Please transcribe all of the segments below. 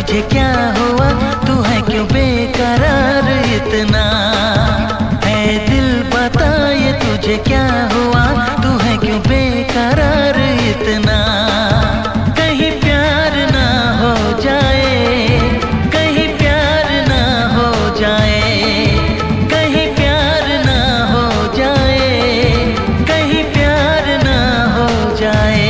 तुझे क्या हुआ, तू है क्यों बेकरार इतना। है दिल बता ये तुझे क्या हुआ, तू है क्यों बेकरार इतना। कहीं प्यार ना हो जाए, कहीं प्यार ना हो जाए, कहीं प्यार ना हो जाए, कहीं प्यार ना हो जाए।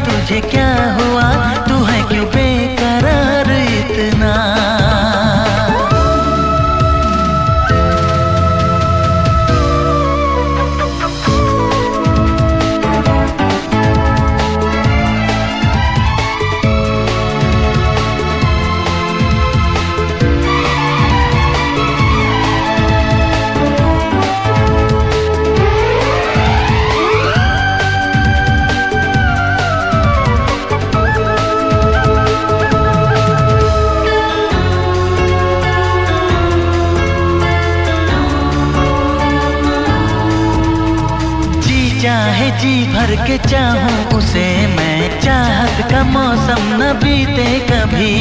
तुझे क्या हुआ, तू है क्यों बेकरार इतना। चाहे जी भर के चाहूं उसे मैं, चाहत का मौसम न बीते कभी,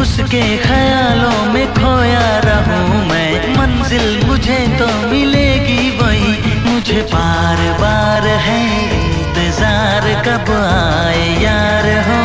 उसके ख्यालों में खोया रहूं मैं। मंजिल मुझे तो मिलेगी वही, मुझे बार बार है इंतजार कब आए यार हो।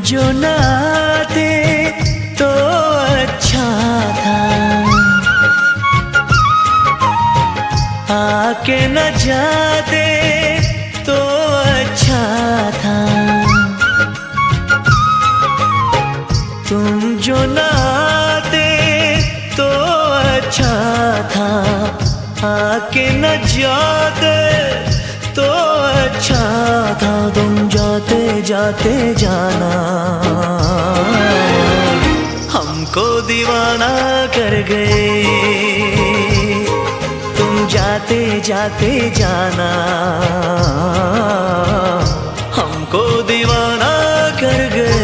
जो ना आते तो अच्छा था, आके न जाते तो अच्छा था। तुम जो ना आते तो अच्छा था, आके न जाते तो अच्छा था। तुम जाते जाते जाना, हम हमको दीवाना कर गए। तुम जाते जाते जाना हमको दीवाना कर गए।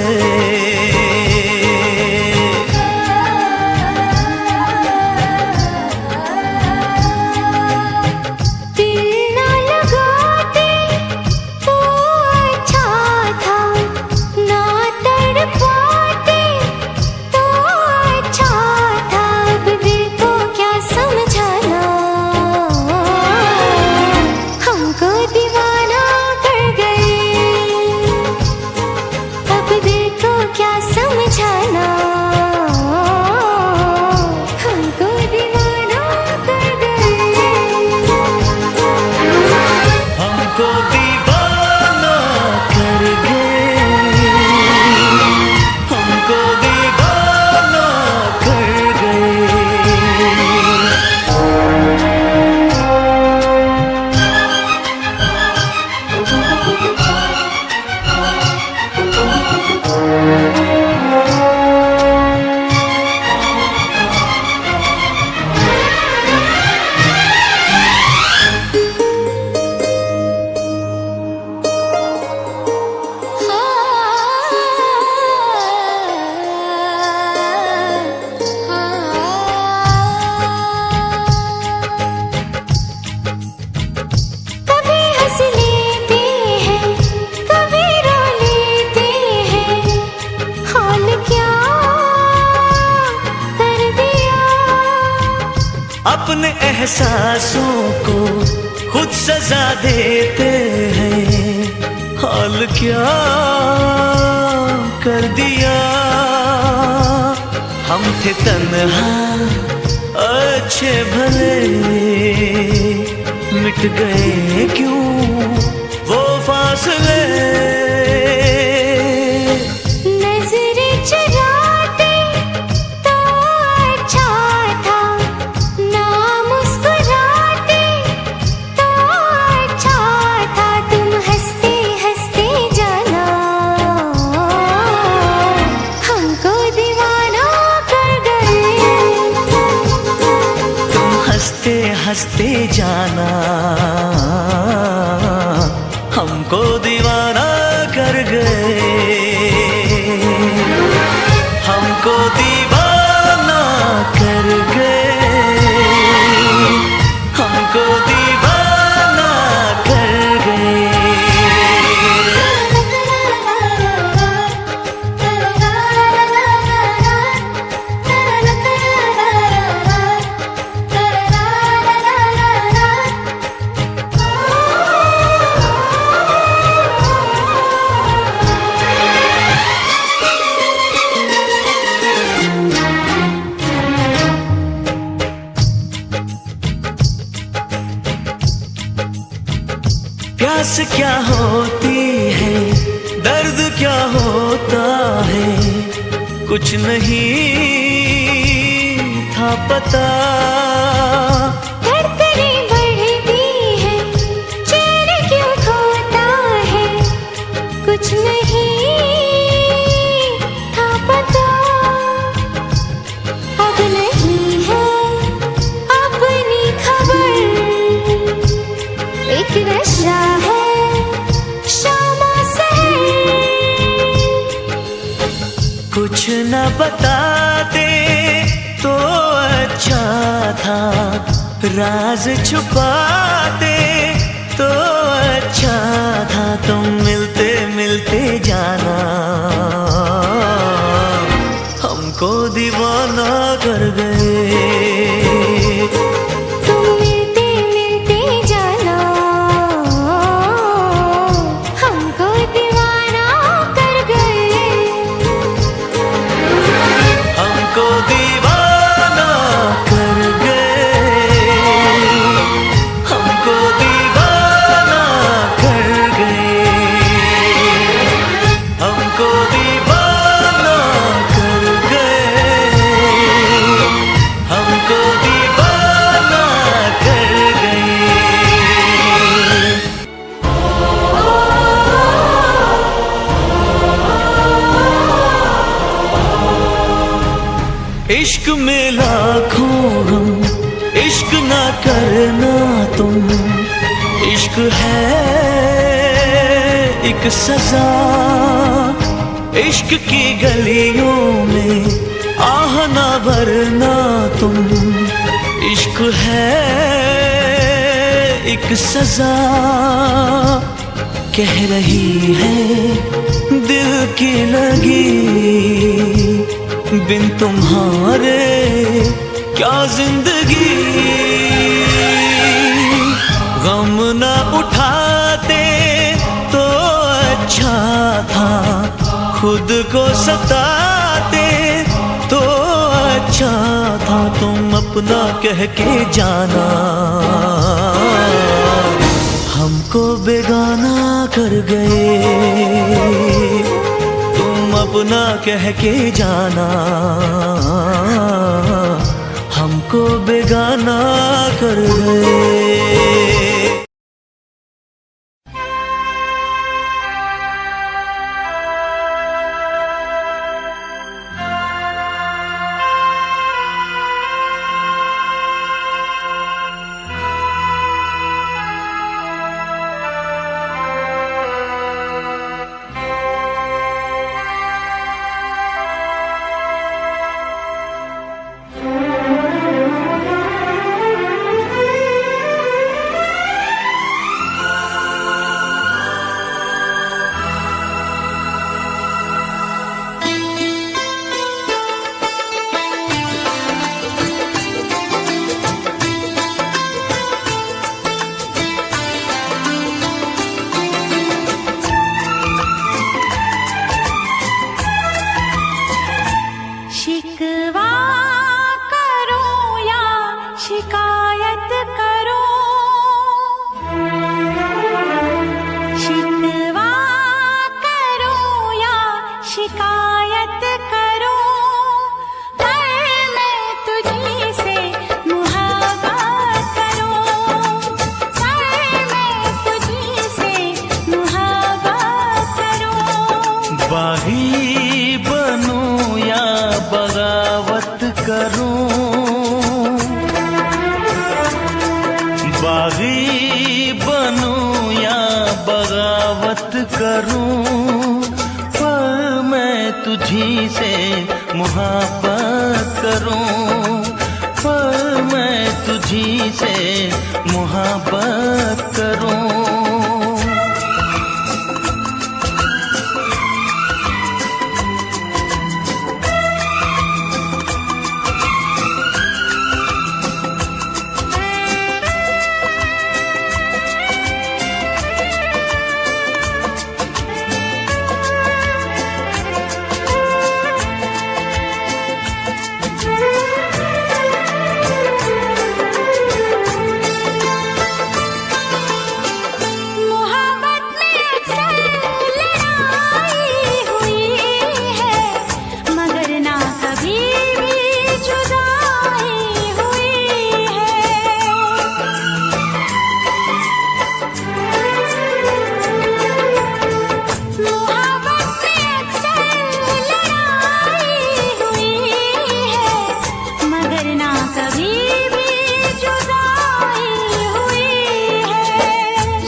अपने एहसासों को खुद सजा देते हैं, हाल क्या कर दिया। हम थे तन्हा अच्छे भले, मिट गए क्यों वो फासले। हंसते जाना हमको दीवाना कर गए। हमको दीवाना कर गए। हमको दीवाना कर गए। प्यास क्या होती है, दर्द क्या होता है, कुछ नहीं था पता। धड़कनें बढ़ती है, चैन क्यों खोता है, कुछ नहीं था पता। अब नहीं है अपनी खबर, एक नशा है शामा सहर। कुछ न बताते तो अच्छा था, राज छुपाते तो अच्छा था। तुम मिलते मिलते जाना हमको दीवाना कर गए। इश्क में लाखों हम, इश्क ना करना तुम। इश्क है एक सजा, इश्क की गलियों में आह ना भरना तुम। इश्क है एक सजा, कह रही है दिल की लगी, बिन तुम्हारे क्या जिंदगी। गम न उठाते तो अच्छा था, खुद को सताते तो अच्छा था। तुम अपना कह के जाना, हमको बेगाना कर गए। तुम अपना कह के जाना, हमको बेगाना कर गए। शिकवा करो या शिकायत करो, शिकवा करो या शिकायत करो, पर मैं तुझी से मुहाबत करूं, पर मैं तुझी से मुहाबत करूं। बागी बनूं या बगावत करूं, बागी बनूं या बगावत करूं, पर मैं तुझी से मुहाबत करूं, पर मैं तुझी से मुहाबत करूं।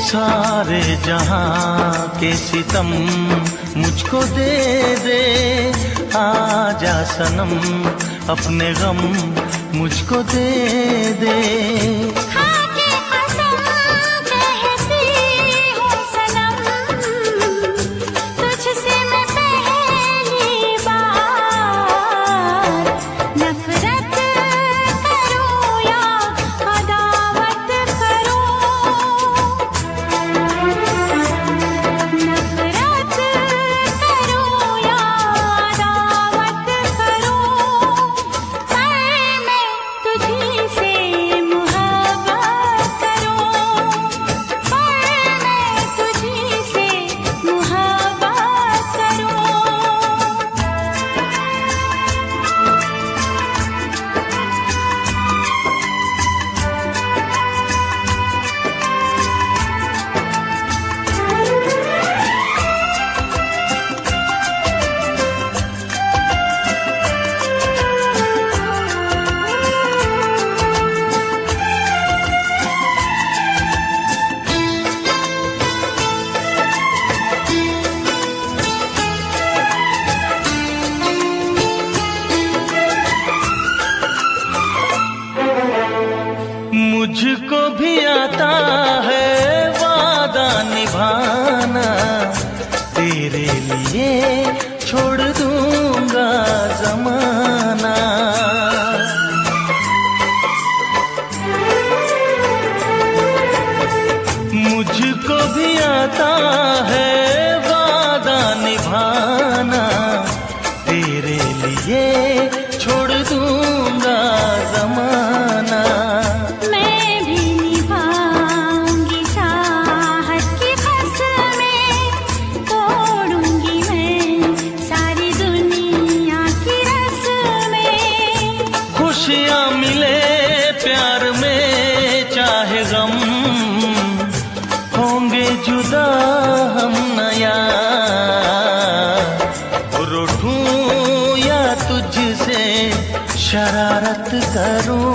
सारे जहां के सितम मुझको दे दे, आजा सनम अपने गम मुझको दे दे। तुझी से मुहाबत मुझको भी आता है वादा निभाना, तेरे लिए छोड़ दूंगा जमाना। मुझको भी आता है वादा निभाना, तेरे लिए छोड़ दूंगा जमाना। मैं भी निभाऊंगी चाहत की फसलें, तोड़ूंगी मैं सारी दुनिया की रस्में। खुशियाँ मिले प्यार में चाहे गम, होंगे जुदा हम नया। रूठूं या तुझसे शरारत करूं,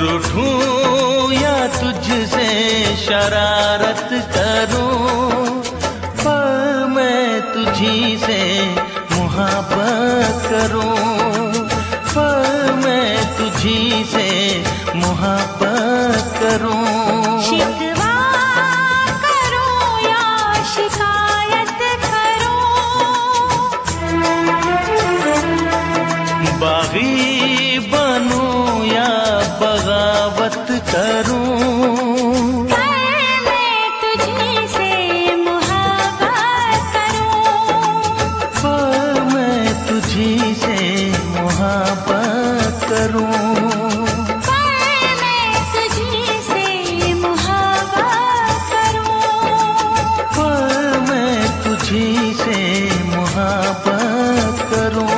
रूठूं या तुझसे शरारत करूं, पर मैं तुझी से मोहब्बत करूं, पर मैं तुझी से मोहब्बत करूं। शिकवा करूं या शिकायत करूं, बागी बनूं या बगावत करूं, मैं तुझी से मोहब्बत करूं, पर मैं तुझी से मोहब्बत करूं। तुझी से मोहब्बत करूं।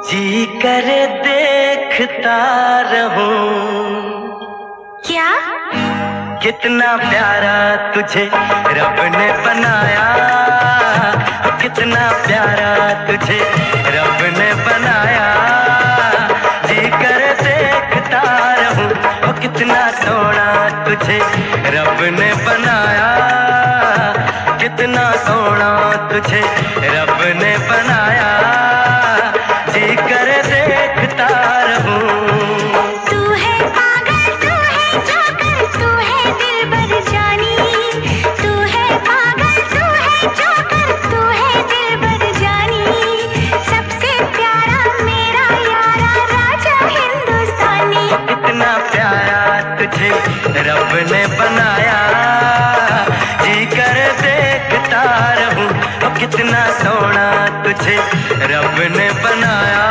जी करे देखता रहूं, क्या कितना प्यारा तुझे रब ने बनाया, कितना प्यारा तुझे रब ने बनाया। जी करे देखता रहूं, ओ कितना सोना तुझे रब ने बनाया, कितना सोना तुझे रब ने बनाया। जी करे देखता रहूं। तू है पागल, तू है जोकर, तू है दिलबर जानी। तू है पागल, तू है जोकर, तू है दिलबर जानी। सबसे प्यारा मेरा यारा राजा हिंदुस्तानी। कितना प्यारा तुझे रब ने बनाया, जी कर देखता रहूं। ओ कितना सोना तुझे रब ने बनाया,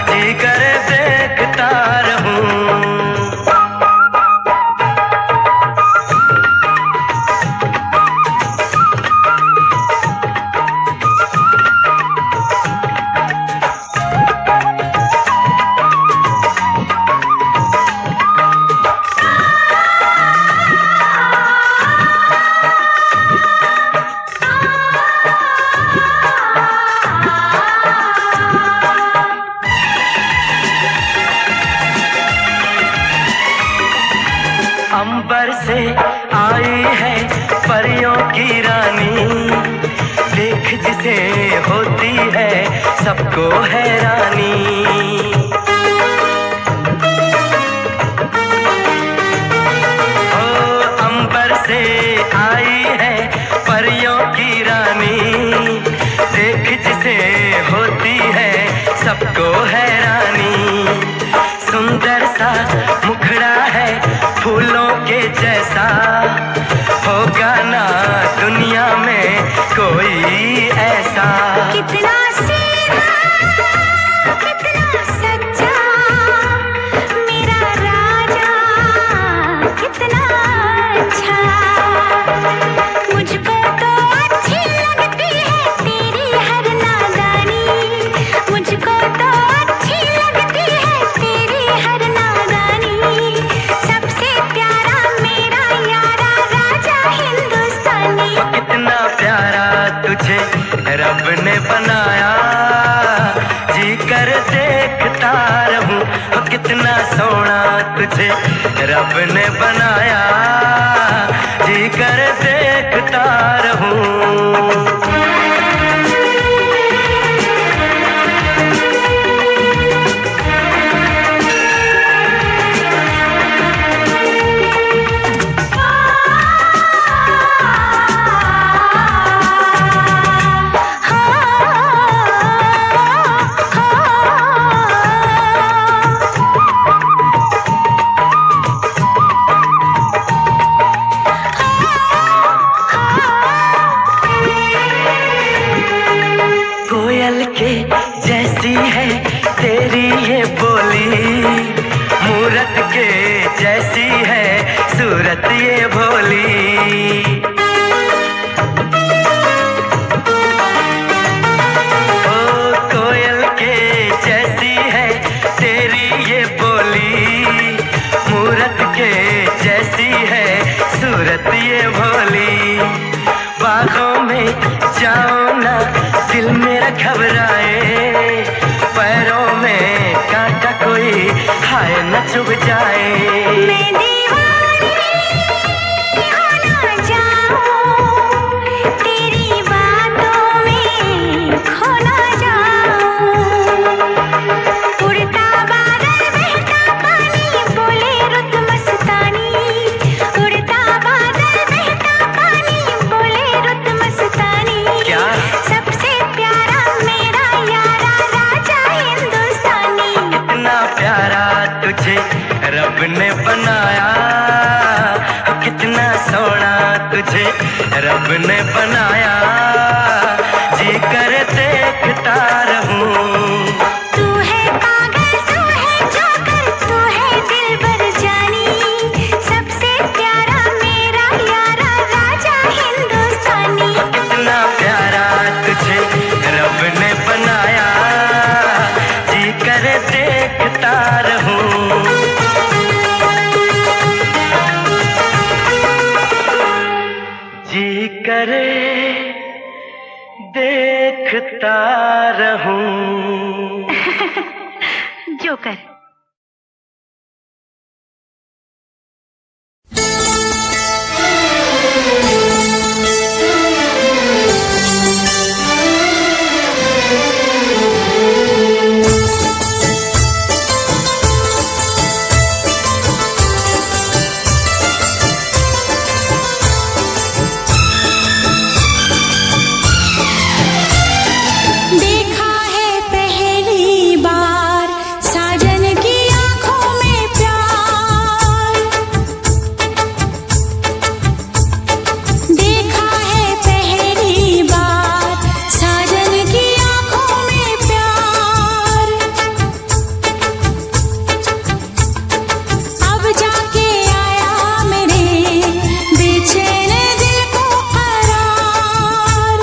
जी कर देखता रहूं। अंबर से आई है परियों की रानी, देख जिसे होती है सबको हैरानी। ओ अंबर से आई है परियों की रानी, देख जिसे होती है सबको हैरानी। सुंदर सा मुखड़ा है फूलों के जैसा, होगा ना दुनिया में कोई ऐसा। कितना सीधा, कितना तुझे रब ने बनाया, जी कर देखता रहूं। जैसी है तेरी ये बोली, मूरत के जैसी है सूरत ये भोली। ओ कोयल के जैसी है तेरी ये बोली, मूरत के जैसी है सूरत ये भोली। बागों में जाओ ना दिल मेरा घबराए, पैरों में कांटा कोई हाय न चुभ जाए। मैं दीवानी हो ना जाऊं, तेरी बातों में खो ना जाऊं। उड़ता बादल बहता पानी बोले रुत मस्तानी, उड़ता बादल बहता पानी बोले रुत मस्तानी। क्या सबसे प्यारा मेरा यारा राजा हिंदुस्तानी। कितना प्यारा तुझे रब ने बनाया, कितना सोना तुझे रब ने बनाया, जी कर देखता रहूं। तू है पागल तू है जोकर तू है दिलबर जानी, सबसे प्यारा मेरा यारा राजा हिंदुस्तानी। कितना प्यारा तुझे रब ने बनाया, जी कर देखता रहूं। जी करे देखता रहूं। जोकर। देखा है पहली बार साजन की आंखों में प्यार, देखा है पहली बार साजन की आंखों में प्यार। अब जाके आया मेरे बेचैन दिल को करार।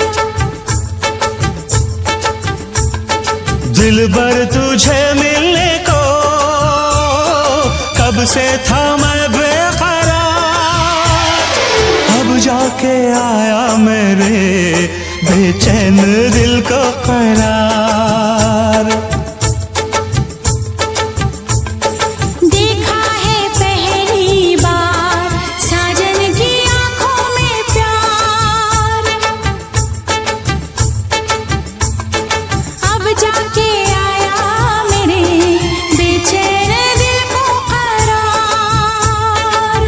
दिलबर तुझे मिलने को कब से था मैं बेकरार, अब जाके आया मेरे बेचैन दिल को करार। देखा है पहली बार साजन की आंखों में प्यार, अब जाके आया मेरे बेचैन दिल को करार।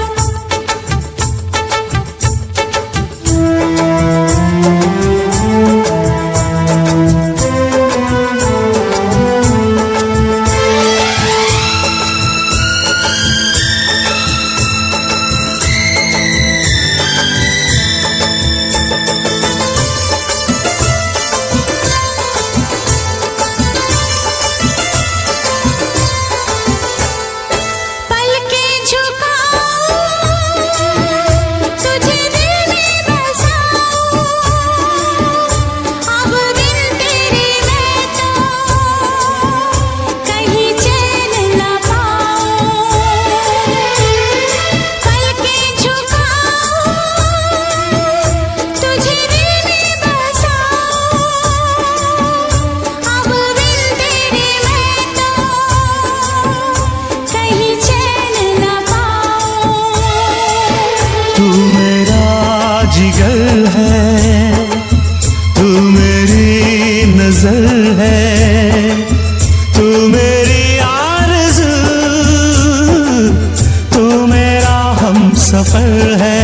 गजल है, तू मेरी आरज़ू, तू मेरा हमसफर है।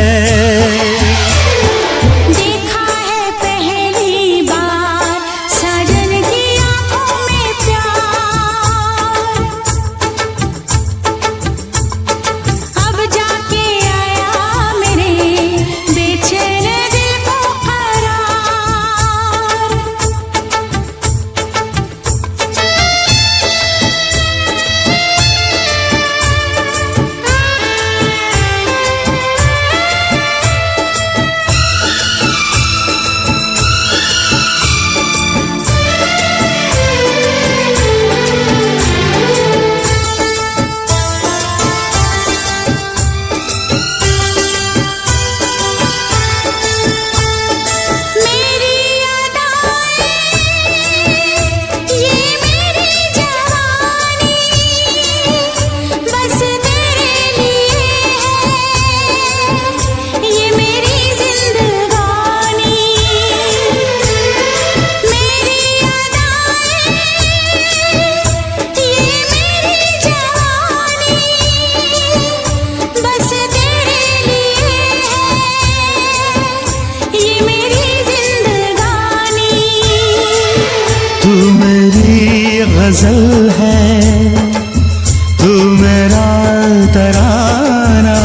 गजल है, तू मेरा तराना,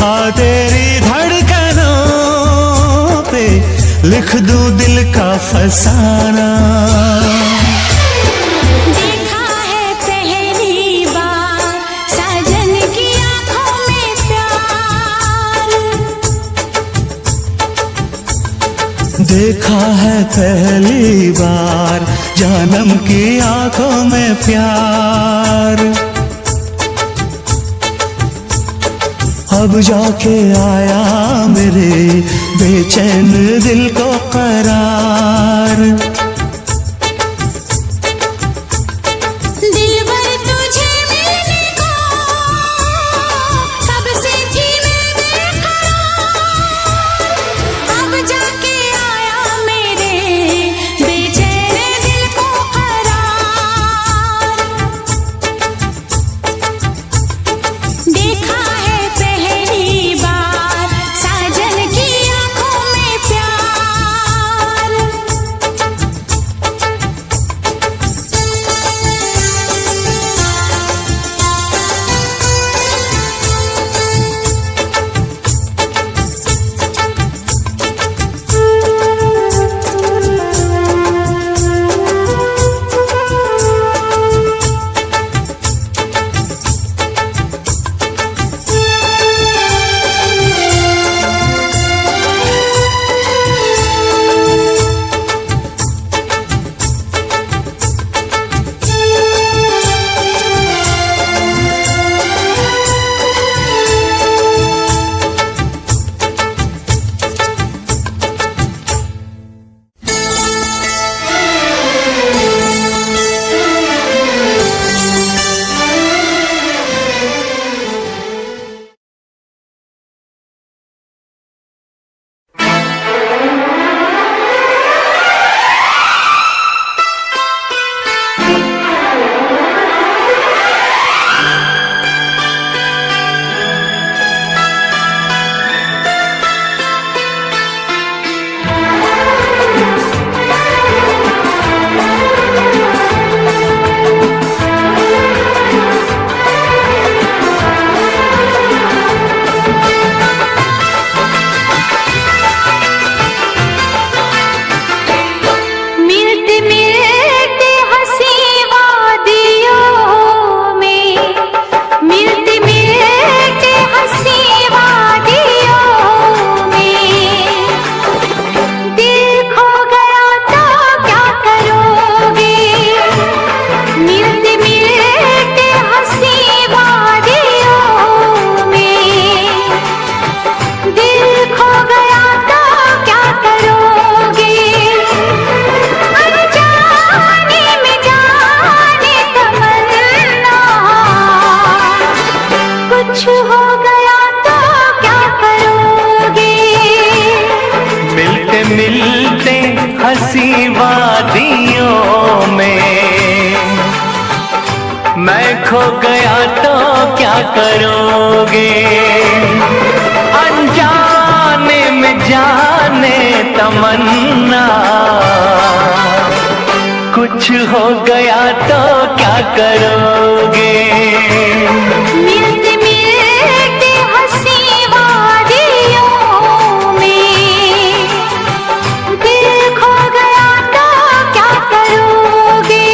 आ तेरी धड़कनों पे लिख दूं दिल का फसाना। देखा है पहली बार साजन की आंखों में प्यार, देखा है पहली बार जानम की आंखों में प्यार। अब जाके आया मेरे बेचैन दिल को करार। दिलबर तुझे मिलने को कब से थी मैं बेकरार, अब जाके आया मेरे बेचैन दिल को करार। देखा है पहली बार साजन की आंखों में प्यार। खो गया तो क्या करोगे? गया तो क्या करोगे, अनजाने में जाने तमन्ना, कुछ हो गया तो क्या करोगे। मिलते मिलते हंसी वादियों में दिल खो गया तो क्या करोगे।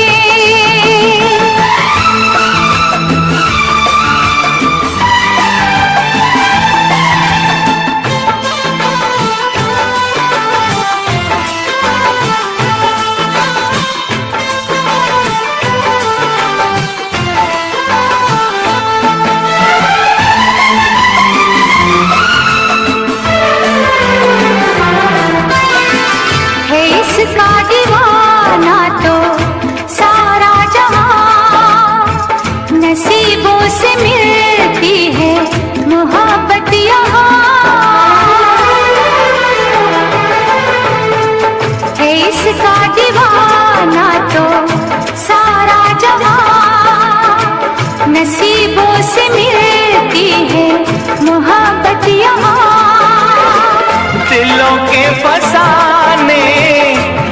इसका दीवाना तो सारा जहां, नसीबों से मिलती है मोहब्बत यहाँ। है इसका दीवाना तो सारा जहां, नसीबों से मिलती है मोहब्बत यहाँ। दिलों के फसाने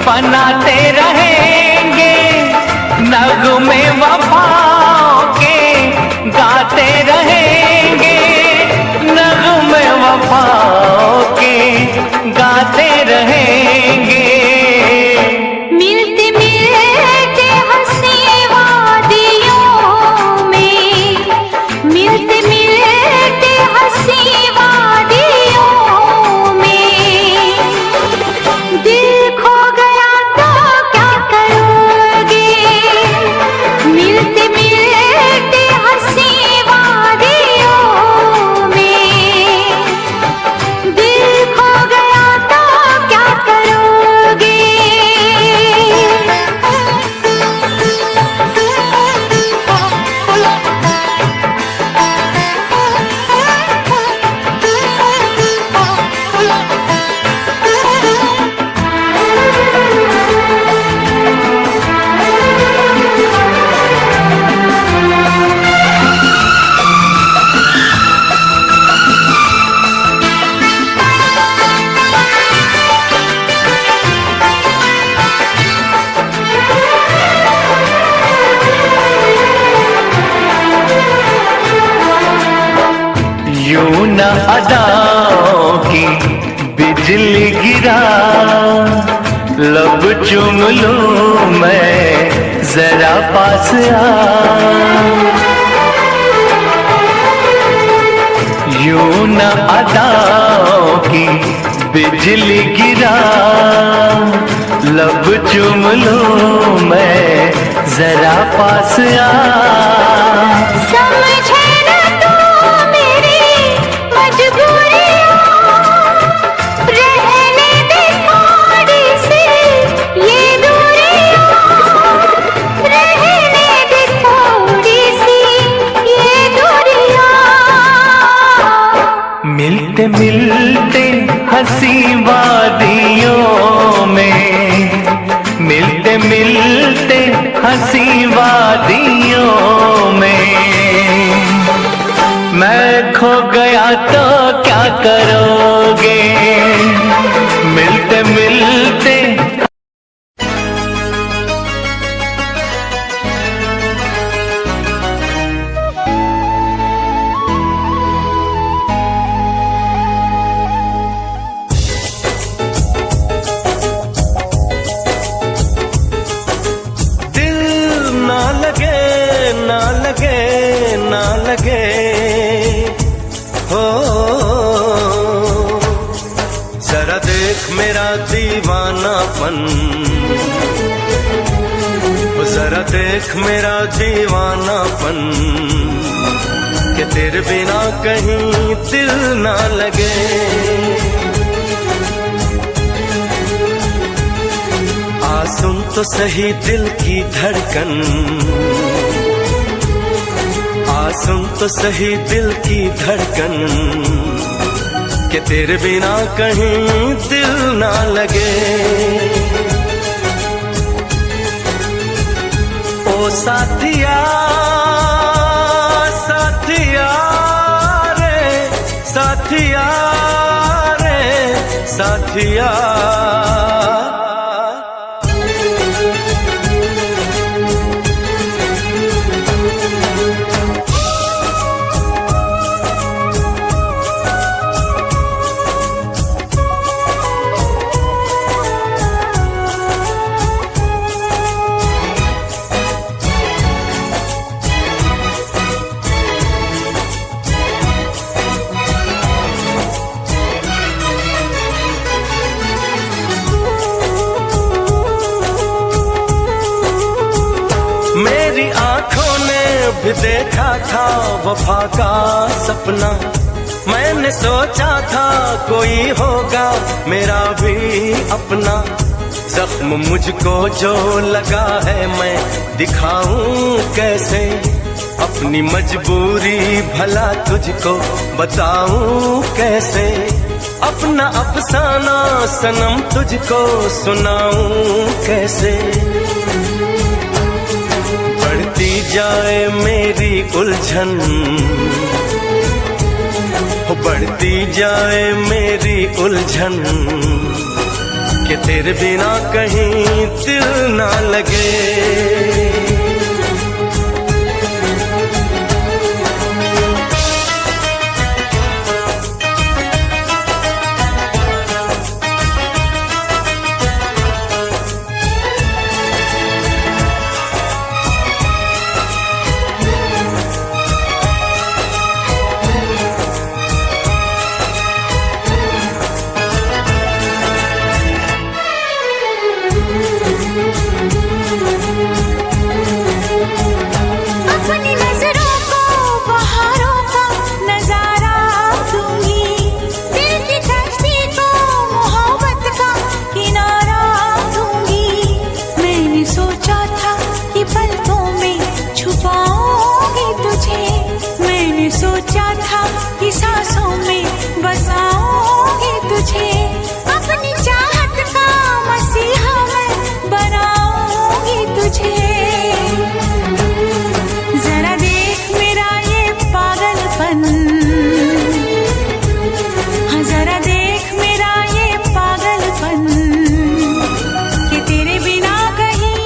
बनाते रहेंगे, नगमे वफाओं के गाते रहेंगे, नगमे वफाओं के गाते रहेंगे। मिलते मिलते हंसी वादियों में, मिलते मिलते हंसी वादियों में दिल खो गया तो क्या करोगे। मिलते मिलते हंसी वादियों में दिल खो गया तो क्या करोगे। यूं न अदाओं की बिजली गिरा, लब चूम लूं मैं जरा पास आ। यूं न अदाओं की बिजली गिरा, लब चूम लूं मैं जरा पास आ। समझे न तू मेरी मजबूरियां, रहने दे थोड़ी सी ये दूरियां, रहने दे थोड़ी सी ये दूरियां। मिलते मिलते हंसी वादियों में, मिलते मिलते हंसी वादियों में मैं खो गया तो क्या करोगे। मिलते मिलते ना लगे हो, जरा देख मेरा दीवानापन, जरा देख मेरा दीवानापन, कि तेरे बिना कहीं दिल ना लगे। आ सुन तो सही दिल की धड़कन, आ सुन तो सही दिल की धड़कन, कि तेरे बिना कहीं दिल ना लगे। ओ साथिया साथिया। मेरी आंखों ने भी देखा था वफा का सपना, मैंने सोचा था कोई होगा मेरा भी अपना। जख्म मुझको जो लगा है मैं दिखाऊं कैसे, अपनी मजबूरी भला तुझको बताऊं कैसे। अपना अफसाना सनम तुझको सुनाऊं कैसे। बढ़ती जाए मेरी उलझन, बढ़ती जाए मेरी उलझन, कि तेरे बिना कहीं दिल ना लगे। अपनी नजरों को बहारों का नजारा दूंगी, दिल की कश्ती को मोहब्बत का किनारा दूंगी। मैंने सोचा था कि पलकों में छुपाऊंगी तुझे, मैंने सोचा था कि सांसों में बसाऊंगी तुझे। अपनी चाहत का मसीहा मैं बनाऊंगी तुझे। जरा देख मेरा ये पागलपन, हाँ जरा देख मेरा ये पागलपन, कि तेरे बिना कहीं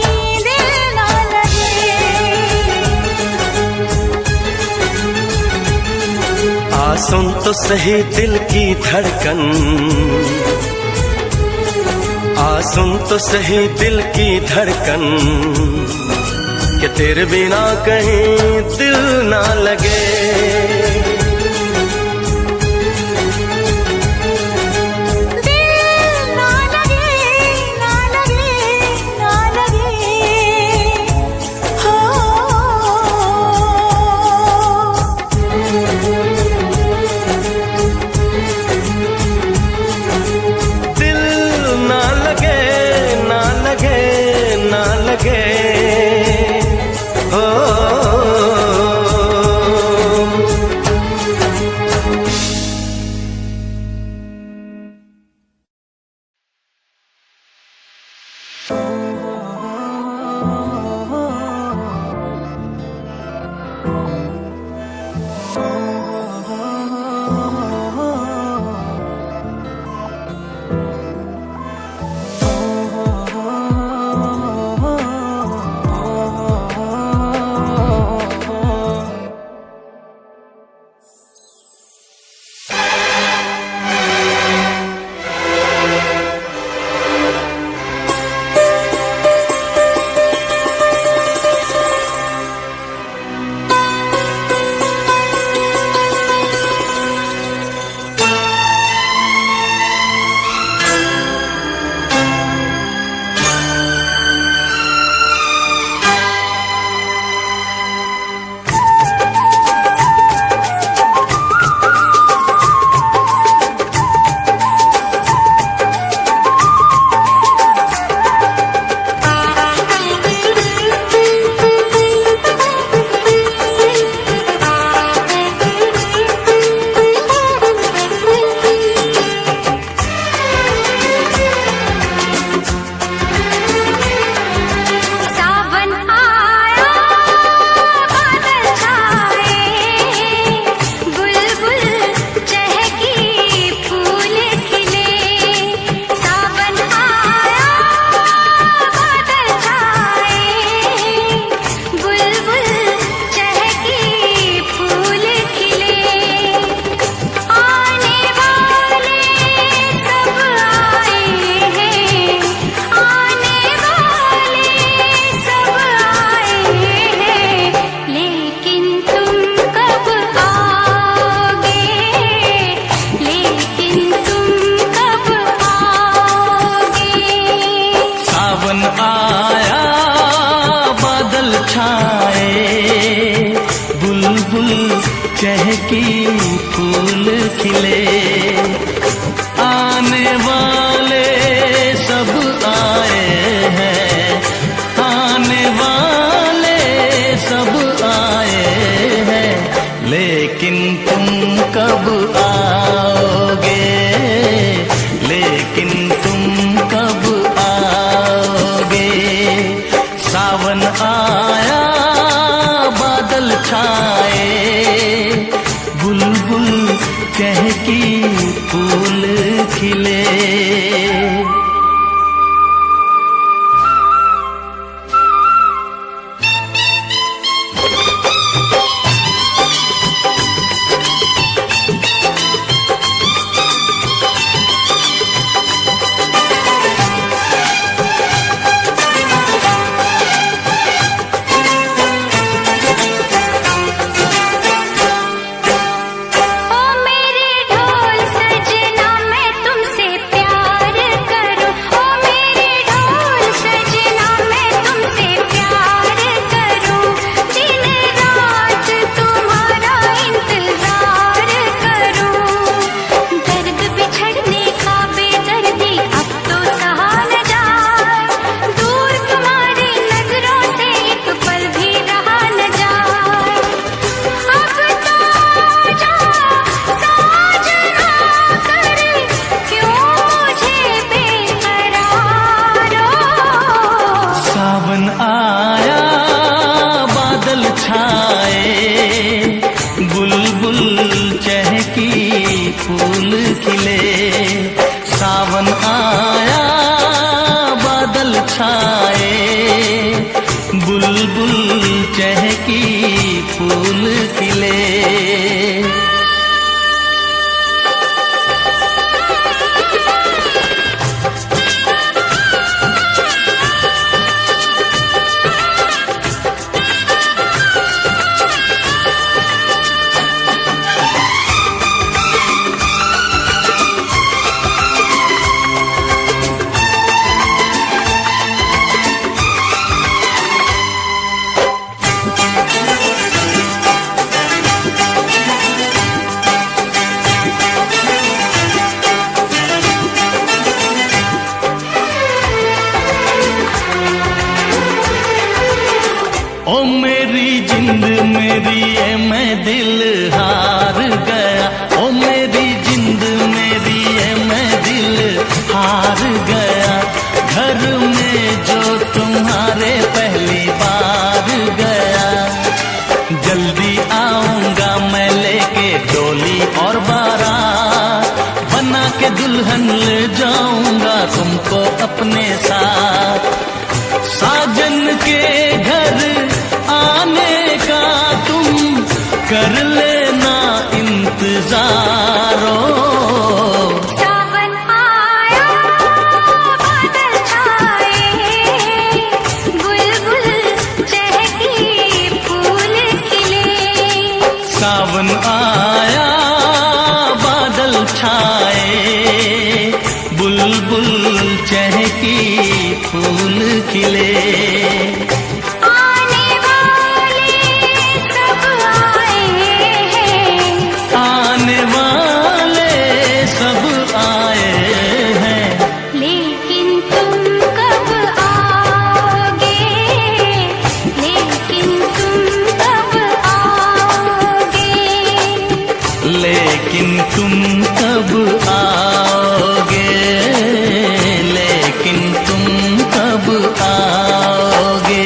दिल ना लगे। आ सुन तो सही दिल की धड़कन, आ सुन तो सही दिल की धड़कन, कि तेरे बिना कहीं दिल ना लगे। दिल ना लगे, ना लगे, ना लगे, हो। दिल ना लगे, ना लगे, ना लगे, हो। चहकी फूल खिले। आने वाले सब आए हैं, आने वाले सब आए हैं, लेकिन तुम कब आओगे, लेकिन तुम कब आओगे। सावन आया बादल छाए, बुलबुल चहकी फूल खिले। फूल खिले। सावन आया बादल छाए, बुलबुल चहकी फूल खिले। ओ मेरी जिंद मेरी ये मैं दिल हार गया, ओ मेरी जिंद मेरी ये मैं दिल हार गया। घर में जो तुम्हारे पहली बार गया, जल्दी आऊंगा मैं लेके डोली और बारात, बना के दुल्हन ले जाऊंगा तुमको अपने साथ। साजन के घर आने का तुम कर लेना इंतजारो। सावन आया बादल छाए, बुलबुल चहकी फूल खिले। सावन आया बादल छाए, बुलबुल चहकी फूल खिले। आने वाले सब आए हैं, आने वाले सब आए हैं, लेकिन तुम कब आओगे, लेकिन तुम कब आओगे। लेकिन तुम कब आओगे, लेकिन तुम कब आओगे।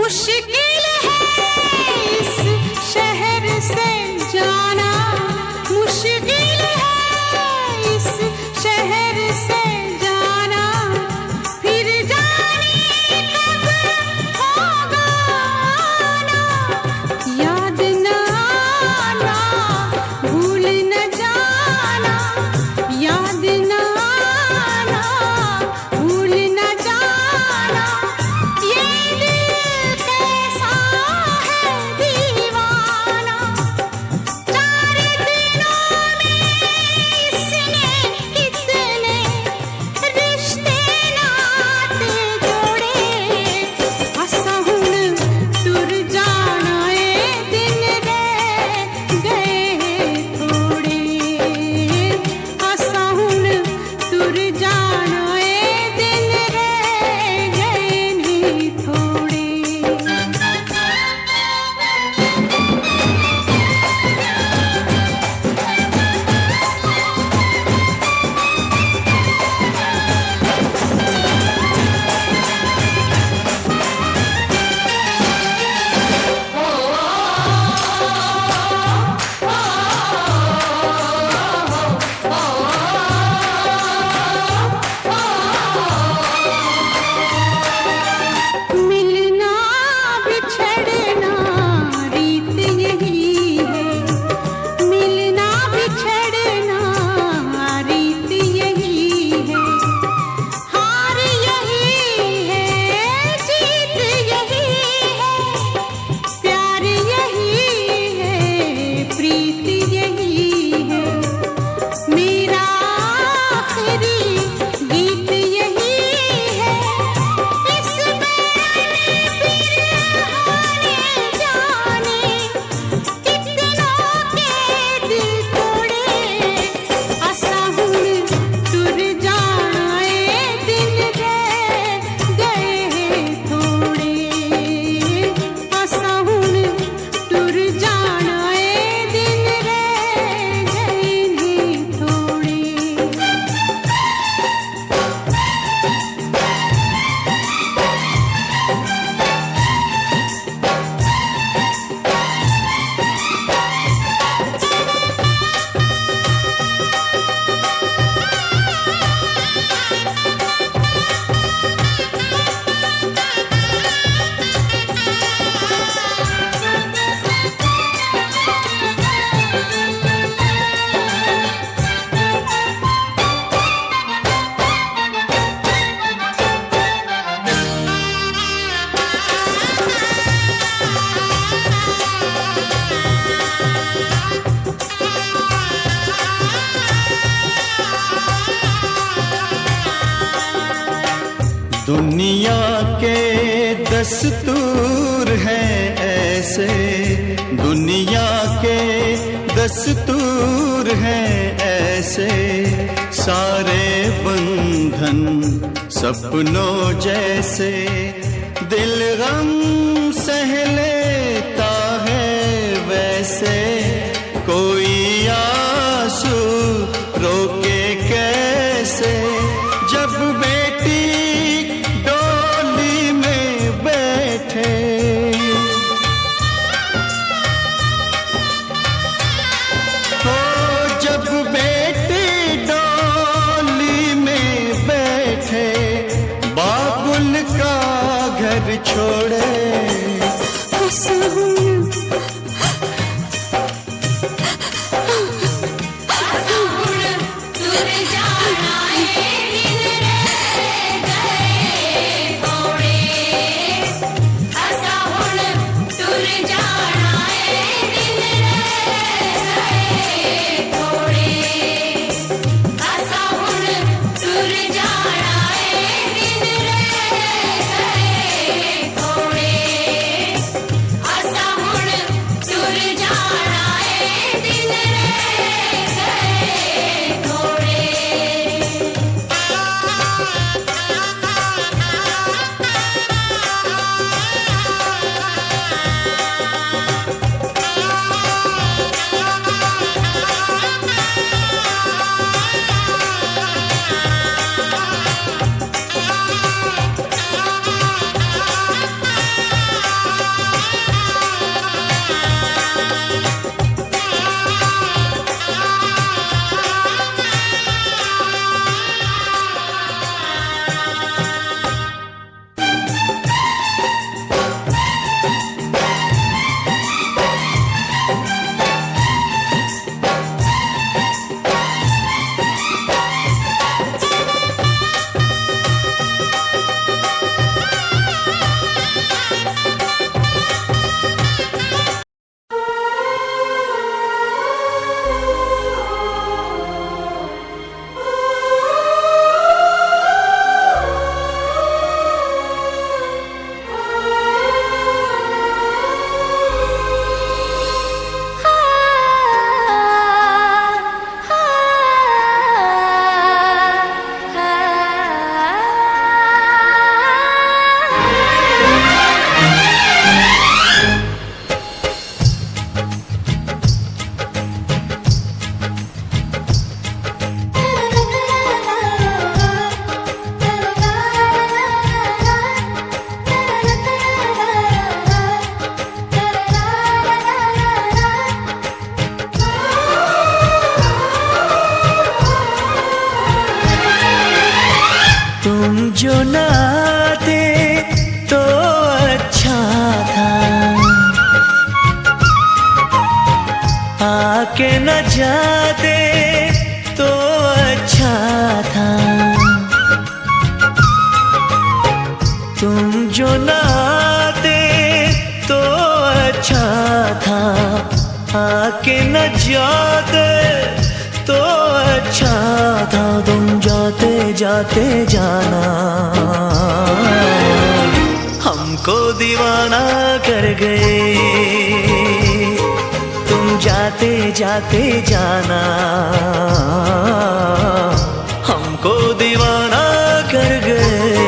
मुश्किल है इस शहर से जाना, मुश्किल है इस शहर से जाना, फिर जाने कब होगा आना, याद न आना, भूल न जाना, याद न आना, भूल न जाना, ये दिल कैसा है दीवाना, 4 दिनों में इसने कितने रिश्ते नाते जोड़े, असा हुण तुर जाना ए दिन रह गए थोड़े, असा हुण तुर जाना ए दिन रह गए नहीं थोड़े। मिलना बिछड़ना रीत यही है, मिलना बिछड़ना रीत यही है, हार यही है, जीत यही है, प्यार यही है, प्रीत यही है, मेरा आखिरी गीत यही है, इस जाने कितनों के दिल तोड़े, असा हुण तुर जाना ए दिन रह गए थोड़े, असा हुण तुर जाना ए दिन रह गए नहीं थोड़े। दुनिया के दस्तूर हैं ऐसे, दुनिया के दस्तूर हैं ऐसे, सारे बंधन सपनों जैसे, दिल गम सह लेता है वैसे, कोई आंसू रोके कैसे, जब बेटी डोली में बैठे, हो जब बेटी डोली में बैठे, बाबुल का घर छोड़े, आके न जाते तो अच्छा था, तुम जो न आते तो अच्छा था, आके न जाते तो अच्छा था, तुम जाते जाते जाना हमको दीवाना कर गए, तुम जाते जाते जाना हमको दीवाना कर गए।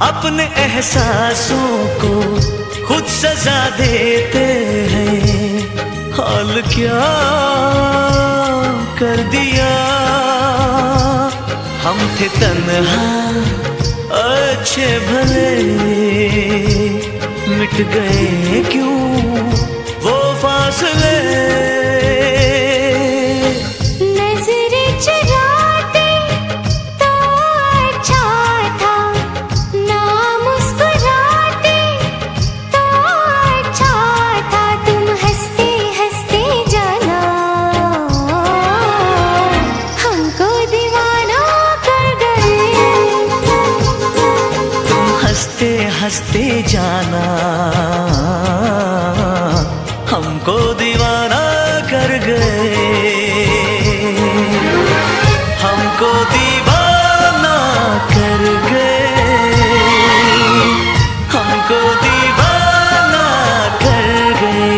अपने एहसासों को खुद सजा देते हैं, हाल क्या कर दिया, हम थे तन्हा अच्छे भले, मिट गए क्यों वो फासले, हंसते जाना हमको दीवाना कर गए, हमको दीवाना कर गए, हमको दीवाना कर गए।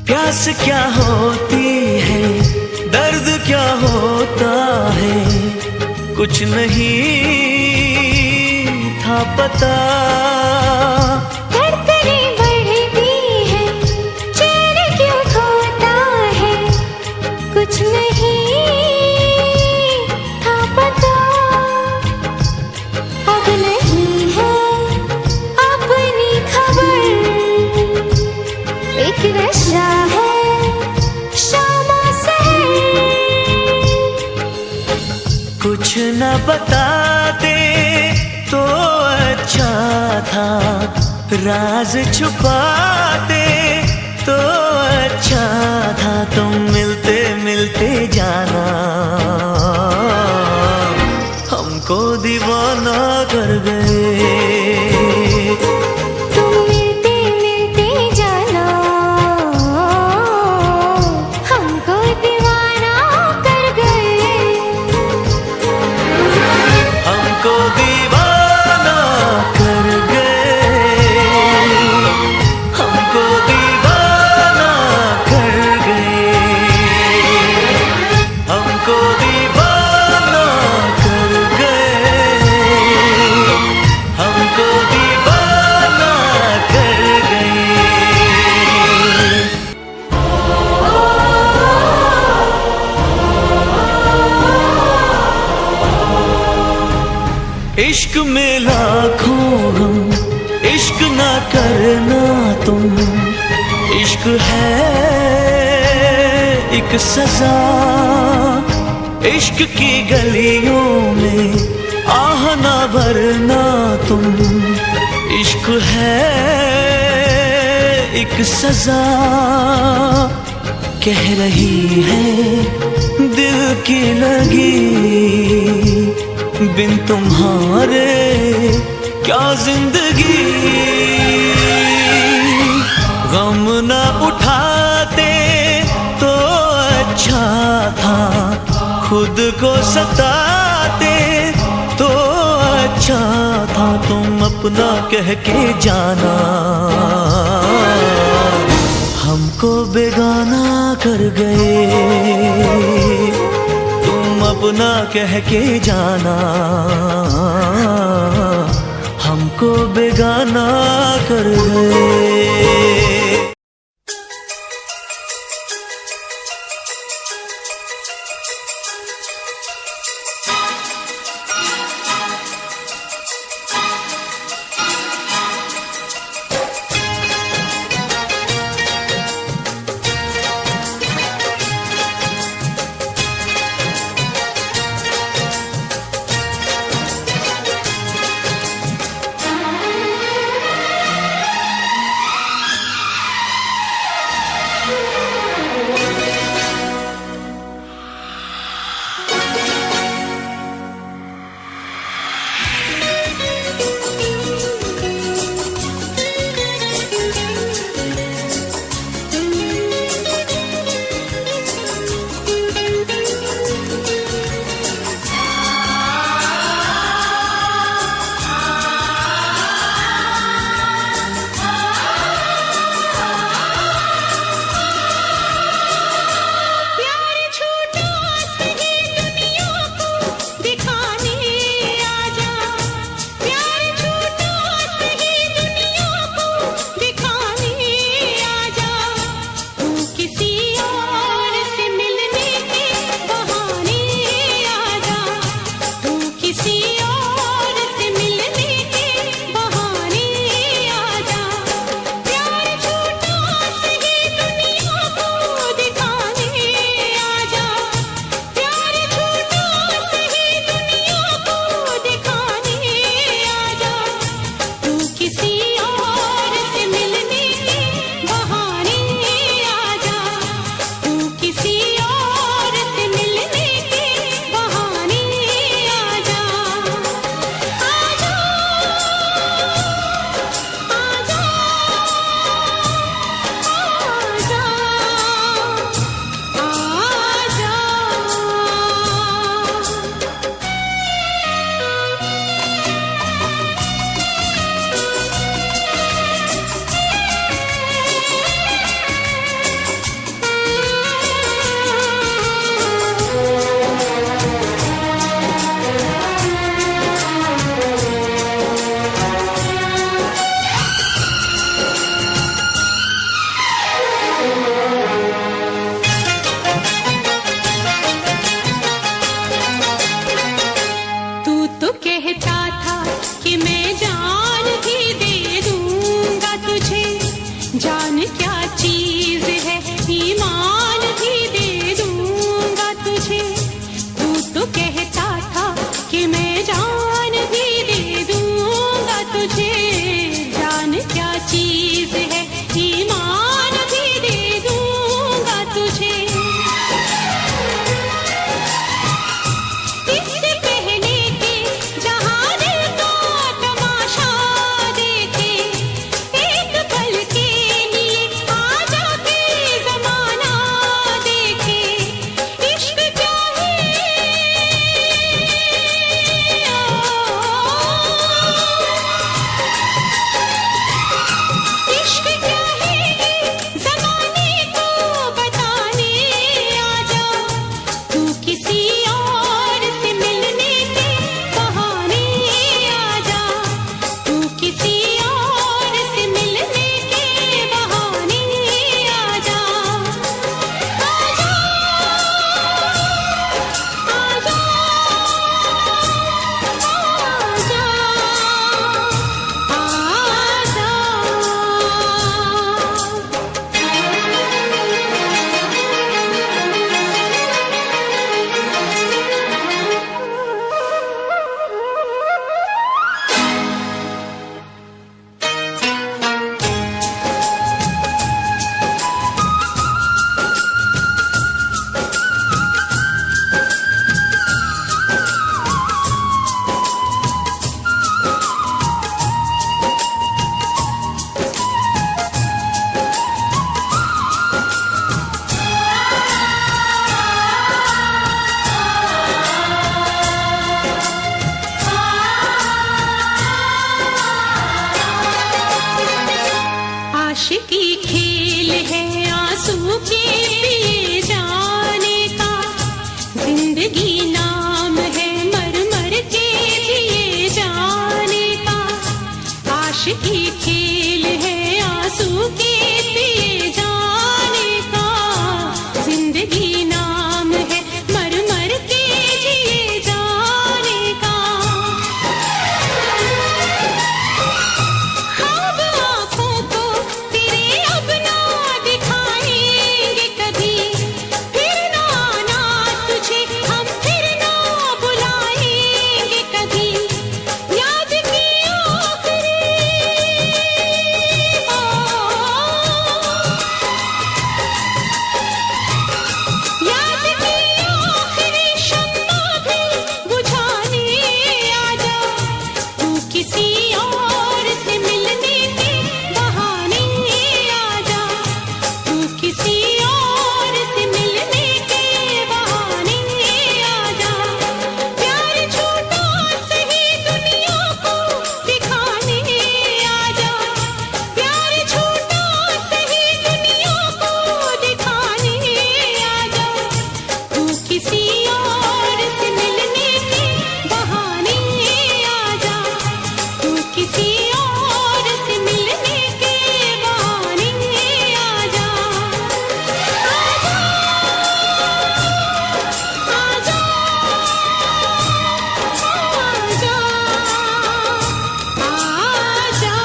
प्यास क्या होती है, दर्द क्या होता है, कुछ नहीं था पता, धड़कनें बढ़ती है, चैन क्यों खोता है, कुछ नहीं था पता, अब नहीं है अपनी खबर, एक नशा है शामा सहर, कुछ न बताते तो अच्छा था, राज छुपाते तो अच्छा था, तुम मिलते मिलते जाना हमको दीवाना कर गए, हमको इश्क में लाखों गम, इश्क ना करना तुम। इश्क है एक सजा, इश्क की गलियों में आह ना भरना तुम। इश्क है एक सजा, कह रही है दिल की लगी, बिन तुम्हारे क्या जिंदगी। गम न उठाते तो अच्छा था, खुद को सताते तो अच्छा था। तुम अपना कह के जाना, हमको बेगाना कर गए। तुम अपना कह के जाना, हमको बेगाना कर गए। आशिकी खेल है आंसू के पिए जाने का, जिंदगी नाम है मर मर के जिए जाने का। आशिकी खेल है आंसू के पिए जाने का, जिंदगी नाम है मर मर के जिए जाने का। ख्वाब आँखों को तेरे अब ना दिखाएंगे कभी, फिर ना आना तुझे हम फिर ना बुलाएंगे कभी। याद की आखिरी याद की आखिरी शम्मा भी बुझाने आजा, तू किसी और से मिलने के बहाने आजा, तू किसी और से मिलने के बहाने आजा। प्यार झूठा सही दुनिया को दिखाने आजा, प्यार झूठा सही दुनिया को दिखाने आजा, तू किसी और से मिलने के बहाने आजा, तू किसी और से मिलने के बहाने आजा। आजा आजा आजा आजा।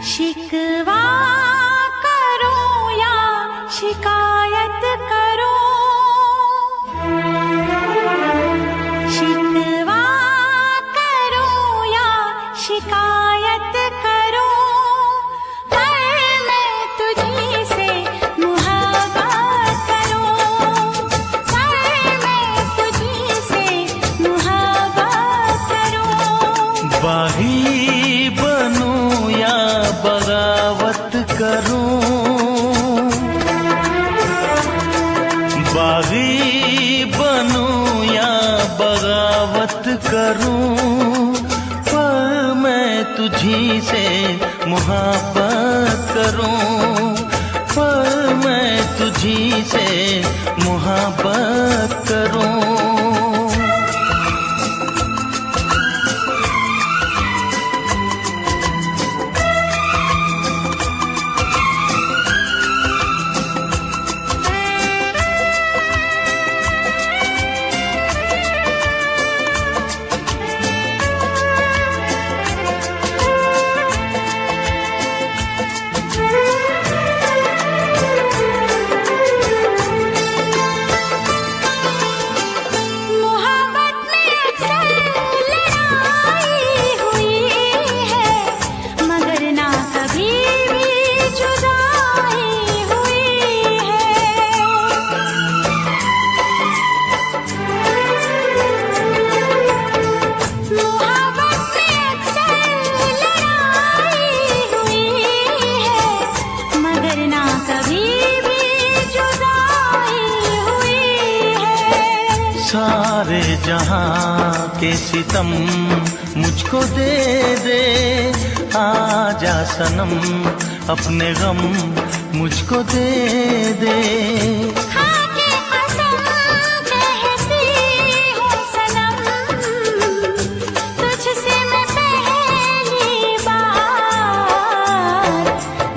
शिकवा करो या शिकायत करो, शिकवा करो या शिकायत करो, पर मैं तुझी से मुहब्बत करूं, पर मैं तुझी से मुहब्बत करूं। बागी बनूं या बगावत करूं, बागी बनूं या बगावत करूं, पर मैं तुझी से मुहब्बत करूं, पर मैं तुझी से मुहब्बत करूं। अभी भी जुदाई हुई है। सारे जहां के सितम मुझको दे दे, आजा सनम अपने गम मुझको दे दे। खाके कसम कहती हूँ सनम, तुझसे मैं पहली बार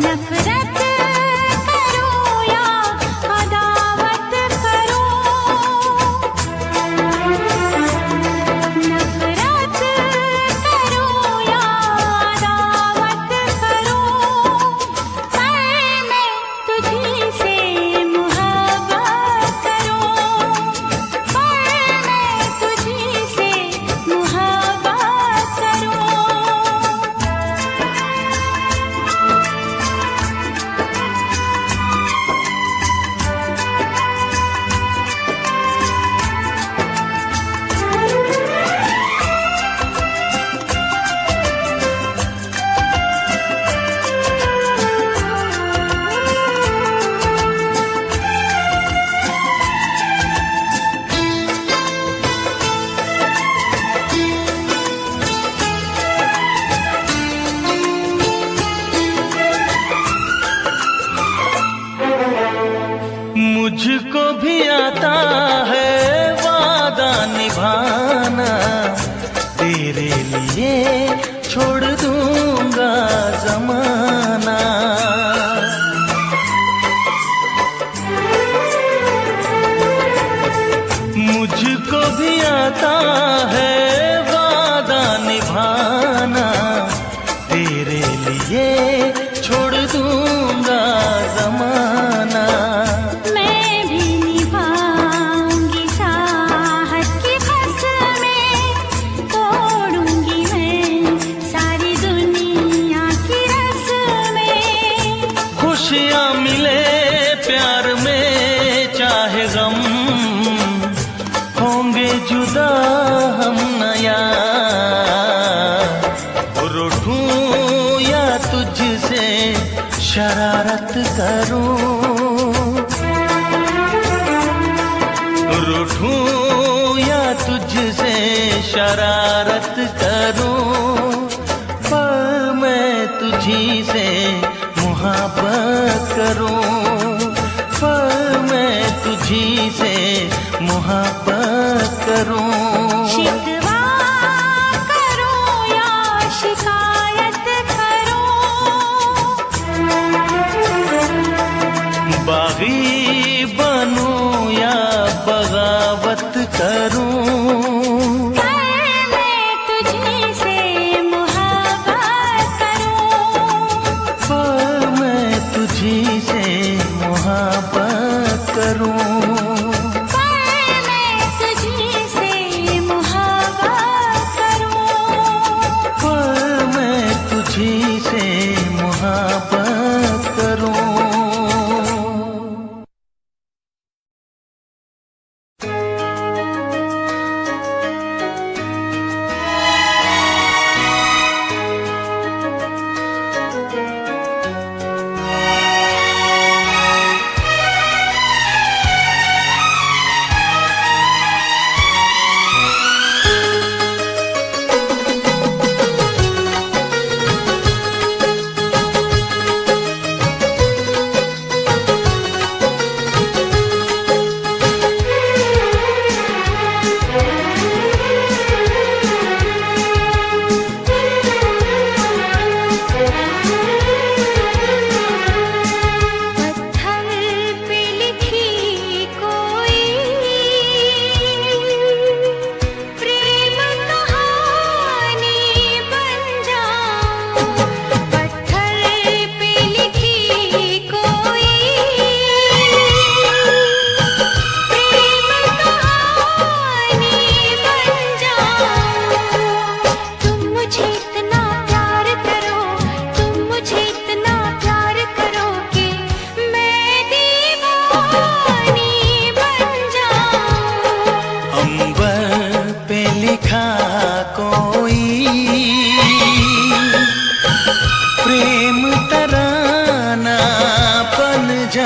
नफरत करूँ या अदावत करूँ, नफरत करूँ या अदावत करूँ, पर मैं तुझी से मुहब्बत करूँ, पर मैं तुझी से मुहब्बत करूँ। मुझको भी आता है वादा निभाना, तेरे लिए छोड़ दूंगा जमाना। मुझको भी आता है वादा निभाना, तेरे लिए छोड़ दूंगा जमाना। मैं भी निभाऊंगी चाहत की कसमें, तोड़ूंगी मैं सारी दुनिया की रस्में। खुशियाँ मिले प्यार में चाहे गम, होंगे जुदा हम नया। रूठूं या तुझसे शरारत करूं, रूठूं या तुझसे शरारत करूं, पर मैं तुझी से मुहब्बत करूं, पर मैं तुझी से मुहब्बत करूं। शिकवा करूं या शिकायत करूं, बागी बनूं या बगावत करूं, पर मैं तुझी से मुहब्बत करूं, पर मैं तुझी से मुहब्बत करूं, पर मैं तुझी से मुहब्बत करूं। पर मैं तुझी से मुहब्बत करूं।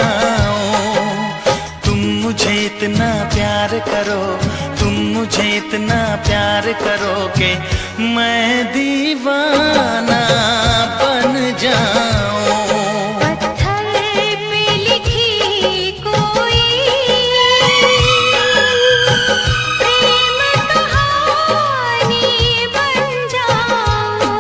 जाऊं। तुम मुझे इतना प्यार करो, तुम मुझे इतना प्यार करो कि मैं दीवाना बन जाऊं। पत्थर पे लिखी कोई प्रेम कहानी बन जाऊं।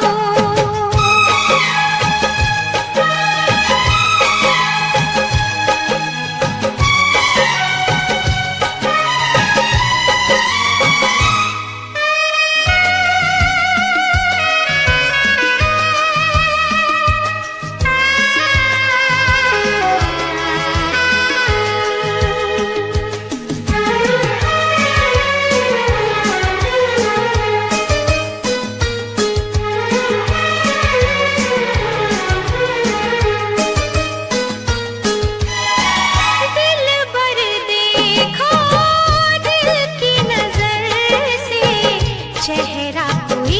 चेहरा कोई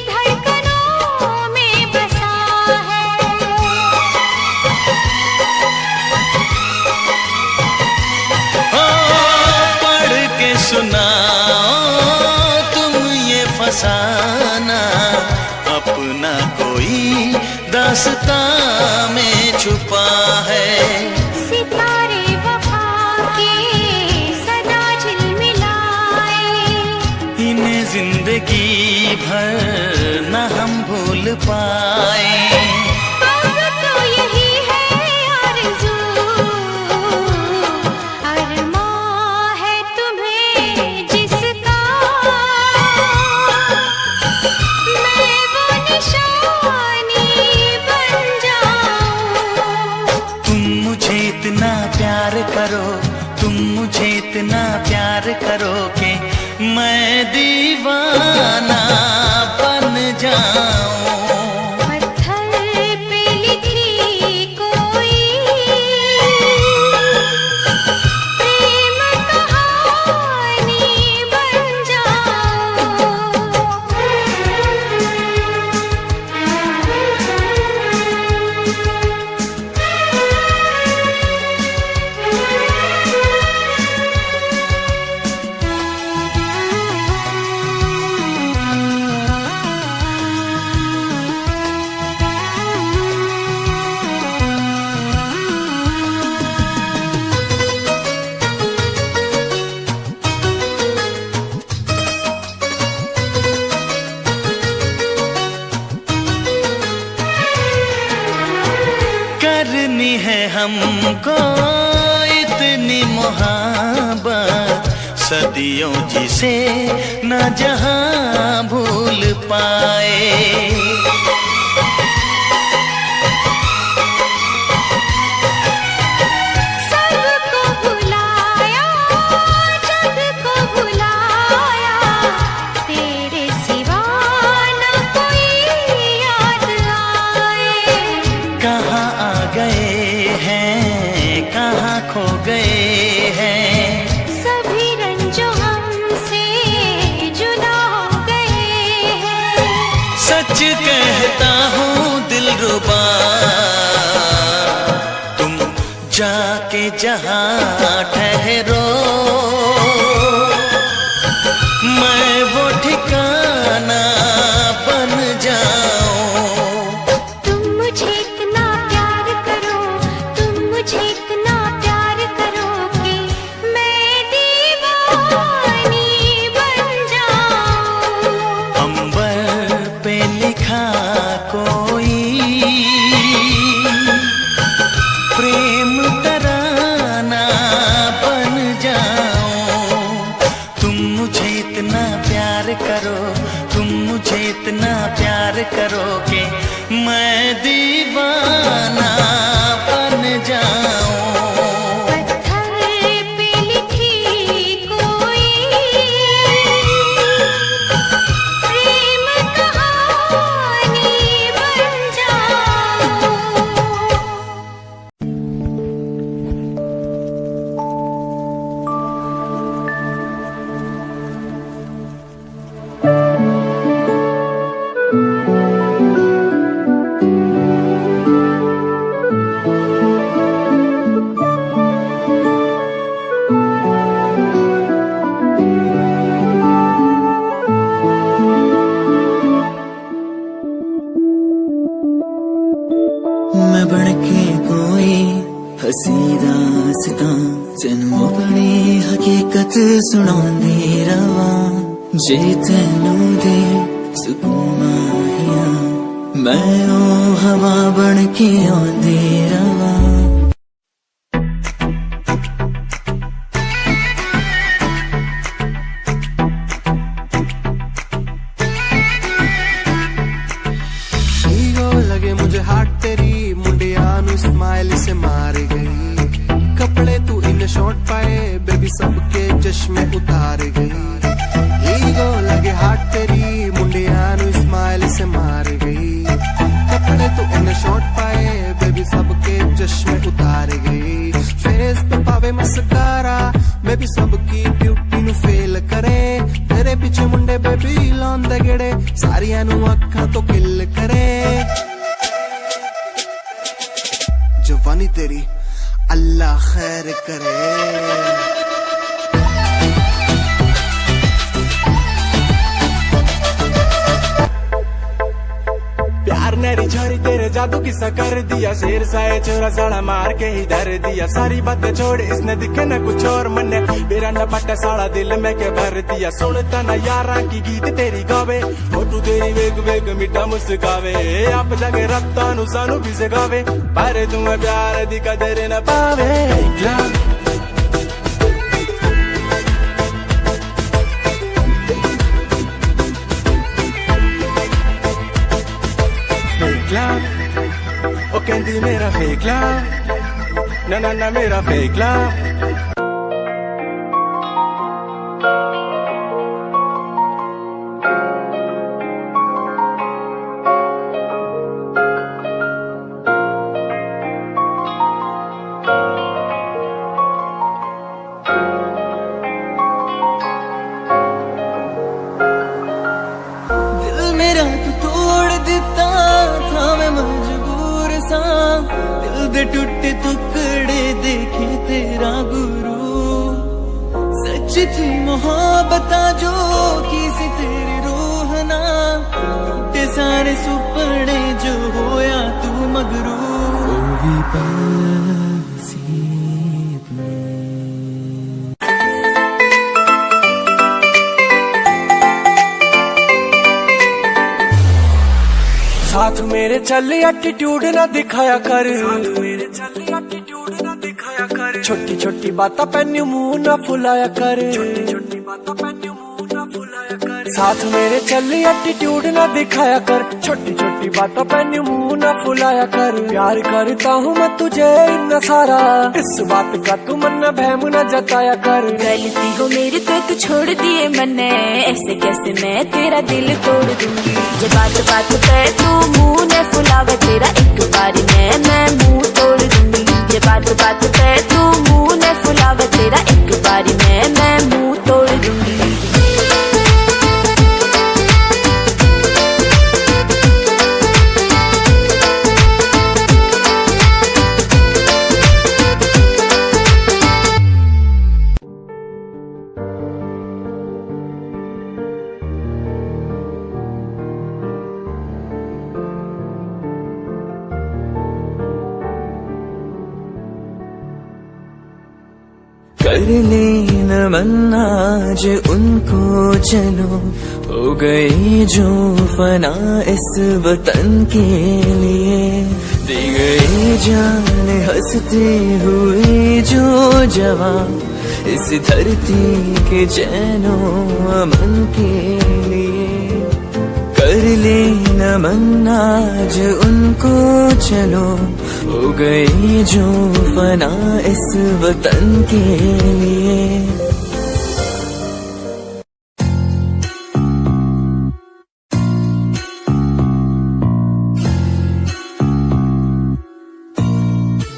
धड़कनों में बसा है। ओ पढ़ के सुनाओ तुम ये फसाना, अपना कोई दास्तां में छुपा है। सितारे वफा के सदा झिलमिलाए, इन्हें जिंदगी भर न हम भूल पाए। अब तो यही है आरज़ू, अरमां है तुम्हें जिसका, मैं वो निशानी बन जाऊं। तुम मुझे इतना प्यार करो, तुम मुझे इतना प्यार करो कि मैं दीवाना बन जाऊं। पत्थर पे लिखी कोई प्रेम कहानी बन जाऊं। करनी है हमको इतनी मोहब्बत, सदियों जिसे न जहां भूल पाए। सबको भुलाया, जग को भुलाया, तेरे सिवा न कोई याद आए। कहाँ आ गए हैं, कहाँ खो गए हैं, सभी रंजो हमसे जुदा हो गए हैं। सच कहता हूँ दिलरुबा, तुम जाके जहाँ ठहरो, मैं वो ठिकाना बन जाऊं। तुम मुझे इतना प्यार करो, तुम मुझे इतना प्यार करो कि मैं दीवानी बन जाऊं। अंबर पे लिखा कोई प्रेम तराना बन जाऊं। तुम मुझे इतना प्यार करो, तुम वास्ता तेनू अपनी हकीकत सुनांदी रवा जे तेनू दे सुकून माहिया मैं ओ हवा बन के आंदी रवा। लगे मुझे हाथ तेरी मुंडिया नु स्माइल से मार गई, कपड़े तू इन शॉर्ट पाए बेबी सबके चश्मे उतार गई। ईगो लगे हाथ तेरी मुंडिया नु स्माइल से मार गई, कपड़े तू इन शॉर्ट पाए बेबी सबके चश्मे उतार गई। फेस पे पावे मस्कारा मैं भी सबकी ब्यूटी नु फेल करे, तेरे पीछे मुंडे बेबी लांदे गेड़े सारियां नु अखा तो किल करे। जवानी तेरी अल्लाह खैर करे। प्यार नेरी झरी तेरे जादू किस्सा कर दिया, शेर साए चोरा साड़ा मार के ही धर दिया। सारी बातें छोड़ इसने दिखे न कुछ और मन्ने मेरा न पट्टा साड़ा दिल में के भर दिया। सुनता न यारा की गीत तेरी गावे, फोटू तेरी वेग वेग मिठा मुस्कावे। आप जाके रत्ता नु सानू भी सगावे, पर तुम्हें प्यार दी कदर न पावे। ओ कहती मेरा फेक लव, ना ना ना मेरा फेक लव। दिल मेरा तू तोड़ दिता था मैं मजबूर सा, दिल दे टूटे टुकड़े देखे तेरा गुरु। सच थी मोहब्बत जो की सी तेरी रूह ना, टूटे सारे सुपने जो होया तू मगरू। साथ मेरे चल एटीट्यूड ना दिखाया कर, साथ मेरे चल एटीट्यूड ना दिखाया कर। छोटी छोटी बातों पे न्यू मुंह ना फुलाया कर, छोटी छोटी बातों पे न्यू मुंह ना फुलाया कर। साथ मेरे चल एटीट्यूड ना दिखाया कर, छोटी छोटी बातों पे न्यू मुंह ना फुलाया कर। प्यार करता हूँ मैं तुझे इतना सारा, इस बात का तू मन न भैम न जताया कर। गलती हो मेरी तो तू छोड़ दिए मैंने, ऐसे कैसे मैं तेरा दिल तोड़ दूंगी। जो बात बात पे तू मुंह ने फुलावे तेरा एक बारी में मैं मुंह तोड़ दूंगी। जो बात बात पे तू मुंह ने फुलावे तेरा एक बारी में मैं मुंह तोड़ दूंगी। कर लेना मन आज उनको चलो, हो गई जो फना इस वतन के लिए। दी गई जान हंसते हुए जो जवान, इस धरती के चैनो अमन के लिए। कर लेना मन आज उनको चलो, हो गई जो फना इस वतन के लिए।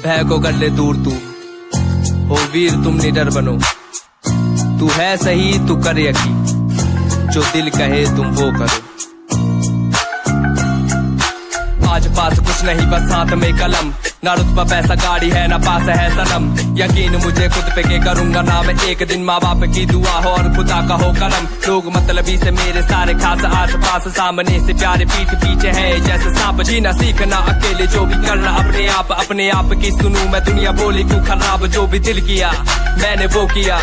भय को कर ले दूर तू, हो वीर तुम निडर बनो। तू है सही तू कर यकीन, जो दिल कहे तुम वो करो। आज पास कुछ नहीं बस साथ में कलम, ना रुतबा पैसा गाड़ी है ना पास है सनम। यकीन मुझे खुद पे के करूंगा ना मैं एक दिन, माँ बाप की दुआ हो और खुदा का हो करम। लोग मतलबी से मेरे सारे खास आस पास, सामने से प्यारे पीठ पीछे है जैसे सांप। जीना सीखना अकेले जो भी करना अपने आप की सुनूं मैं दुनिया बोली क्यों खराब। जो भी दिल किया मैंने वो किया,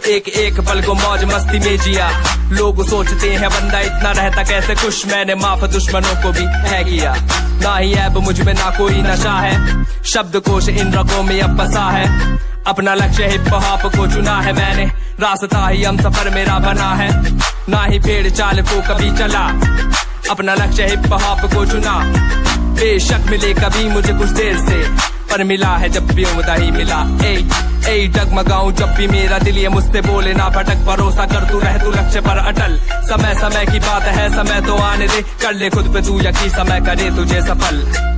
एक एक पल को मौज मस्ती में जिया। लोग सोचते हैं बंदा इतना रहता कैसे खुश, मैंने माफ दुश्मनों को भी है किया। ना ही ऐब मुझ में ना कोई नशा है, शब्दकोश इन रगों में अब बसा है। अपना लक्ष्य हिप हॉप को चुना है मैंने, रास्ता ही हम सफर मेरा बना है। ना ही भेड़ चाल को कभी चला, अपना लक्ष्य हिप हॉप को चुना। बेशक मिले कभी मुझे कुछ देर से, पर मिला है जब भी उम्दा ही मिला। ए डगमगाऊं जब भी मेरा दिल ये मुझसे बोले ना भटक, भरोसा कर तू रह तू लक्ष्य पर अटल। समय समय की बात है, समय तो आने दे, कर ले खुद पे तू यकीन, समय करे तुझे सफल।